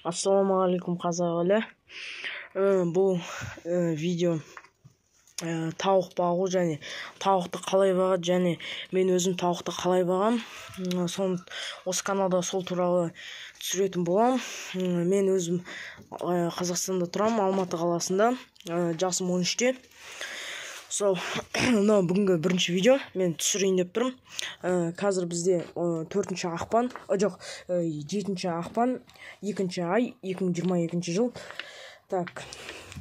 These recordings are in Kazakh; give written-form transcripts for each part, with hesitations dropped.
Ассалаумағалейкум қазақ елі. Бұл видео тауық бағу және тауықты қалай бағады және мен өзім тауықты қалай бағам. Осы каналда сол туралы түсіретін болам. Мен өзім Қазақстанда тұрам, Алматы қаласында, жасым 13-те. Бүгінгі бірінші видео мен түсірейін деп тұрмын. Қазір бізде 4 ақпан, жоқ, 7 ақпан, 2 ай, 2022 жыл.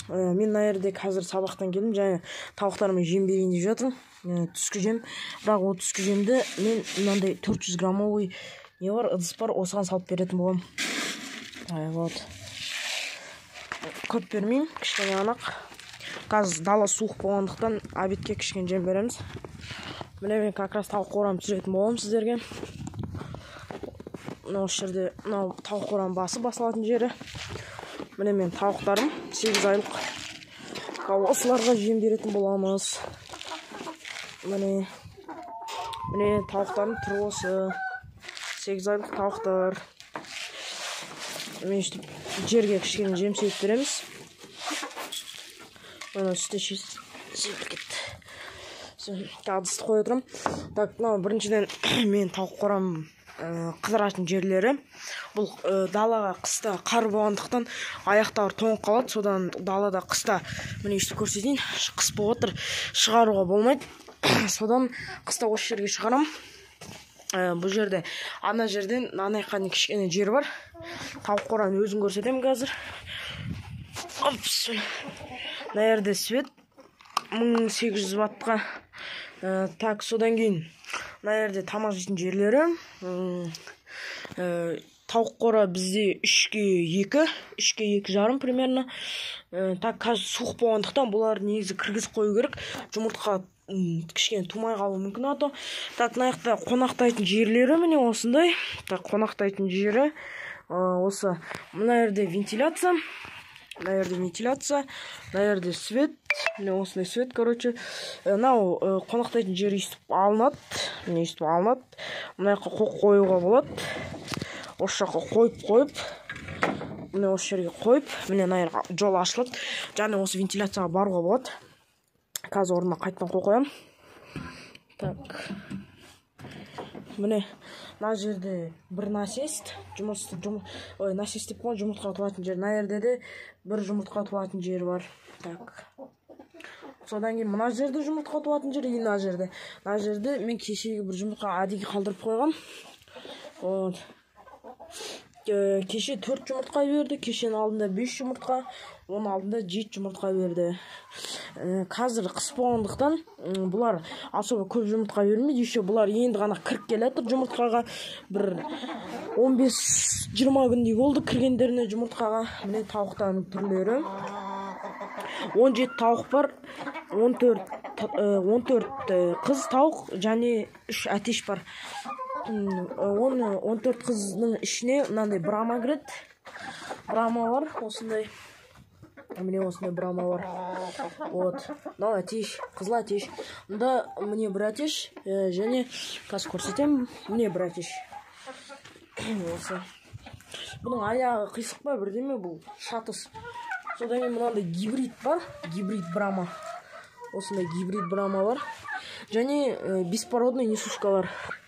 Мен наерде қазір сабақтан келдім, және тауықтарыма жем берейін деп жатырмын. Түскі жем, бірақ ол түскі жемді мен мынандай 400 граммовый не бар, ыдыс бар, осыған салып беретін боламын. Көп бермеймін, кішкене анақ. Қазір дала суық болғандықтан обедке кішкене жем береміз. Міне мен как раз тауық қорам түсіретін боламын сіздерге. Осы жерде тауық қорам басылатын жері. Міне мен тауықтарым 8 айлық. Осыларға жем беретін боламыз. Міне тауықтарым түрі осы. 8 айлық тауықтар. Мен жерге кішкене жем сеуіп береміз. Үсті шешіп кетті. Адысты қоя тұрам. Біріншіден мен тауық қорам қыдыратын жерлері. Бұл далаға қыста қар болғандықтан аяқтары тоңып қалады. Содан далада қыста, міне өстіп көрсетейін, қыс болып отыр, шығаруға болмайды. Содан қыста осы жерге шығарам. Бұл жерде, ана жерден анайқаны кішкене жер бар. Тауық қораны өзін көрсетемін қазір. Наерде свет 1800 ваттқа. Содан кейін наерде тамақ жейтін жерлері. Тауық қора бізде 3-2, 3-2,5 примерно. Қазір суық болғандықтан бұлар негізі кіргіз қою керек. Жұмыртқа кішкене тумай қалуы мүмкін ато. Мына қонақтайтын жерлері міне осындай. Қонақтайтын жері осы. Мына жерде вентиляция. Мына жерде свет. Міне осындай свет, короче. Қонақтайтын жері естіп алынады. Мына жаққа қойуға болады. Осы жаққа қойып, міне осы жерге қойып, міне мына жерге жол ашылады. Және осы вентиляцияға баруға болады. Қазір орнына қайтадан қоям. Міне мына жерде бір насест, насест деп қойған жұмыртқа туатын жер. Мына жерде де бір жұмыртқа туатын жері бар. Содан кейін мына жерде жұмыртқа туатын жер, мына жерде мен кешегі бір жұмыртқа әдейі қалдырып қойғам. Кеше 4 жұмыртқа берді, кешенің алдында 5 жұмыртқа, оның алдында 7 жұмыртқа берді. Қазір қыс болғандықтан бұлар особо көп жұмыртқа бермейді. Еще бұлар енді ғана кіріп келеді жұмыртқаға. Бір 15-20 күндей болды кіргендеріне жұмыртқаға. Міне тауықтардың түрлері. 17 тауық бар, 14 қыз тауық және 3 әтеш бар. 14 қыздың ішіне мынандай брама кіреді. Брама бар, осындай. Міне осындай брама бар. Мынау әтеш, қызыл әтеш. Мұнда міне бір әтеш, және қазір көрсетем, міне бір әтеш. Бұның аяғы қисық па, бірдеме бұл шатыс. Содан кейін мынандай гибрид бар, гибрид брама. Осындай гибрид брама бар. Және беспородный несушкалар.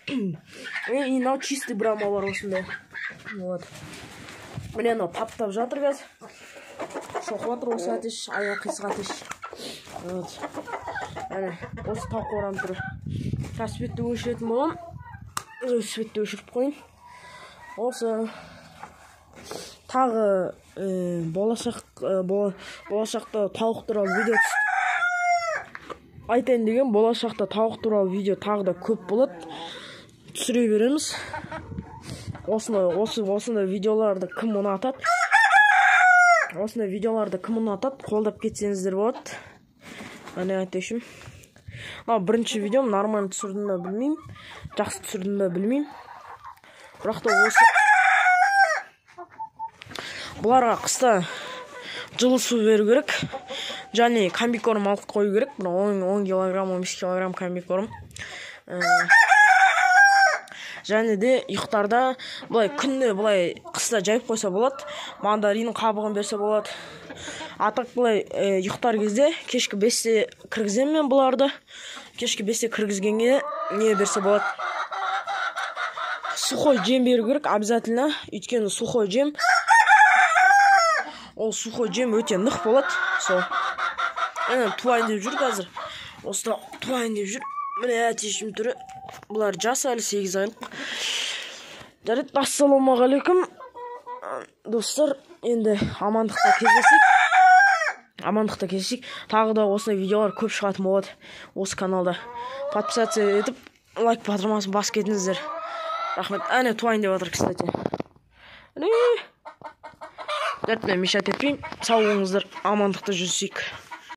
Мынау чистый брама бар осындай. Міне мынау таптап жатыр қазір. Шоқып жатыр осы әтеш, аяғы қисық әтеш. Осы тауық қорам түрі. Светті өшіретін болам. Светті өшіріп қойын. Осы тағы болашақта тауық туралы видео айтайын деген, болашақта тауық туралы видео тағы да көп болады. Түсіре береміз. Осындай видеоларды кім ұнатады? Қолдап кетсеңіздер болады. Міне айтайшым. Бірінші видеом нормально түсірдім бе білмеймін. Жақсы түсірдім бе білмеймін. Бірақ та осы бұларға қыста жылы су беру керек. Және комбикорм алып қою керек. 10 килограмм, 15 килограмм комбикорм. және де ұйықтарда былай күнде былай қыста жайып қойса болады. Мандарин қабығын берсе болады. Атақ былай ұйықтар кезде кешкі 5-те кіргіземін мен бұларды. Кешкі 5-те кіргізгенге не берсе болады. Сухой жем беру керек обязательно. Өйткені сухой жем. Ол сухой жем өте нық болады. Сол. Туайын деп жүр қазір. Осыда туайын деп жүр. Міне әтешім түрі. Бұлар жас әлі 8 айлық. Жарайды, ассалаумағалейкум. Достар, енді амандықта кездесейік. Тағы да осындай видеолар көп шығатын болады осы каналда. Подписация етіп, лайк батырмасын басып кетіңіздер. Рахмет. Әне туайын деп жатыр, кстати. Жарайды, мен мешат етпеймін. Сау болыңыздар, амандықта жүрсек.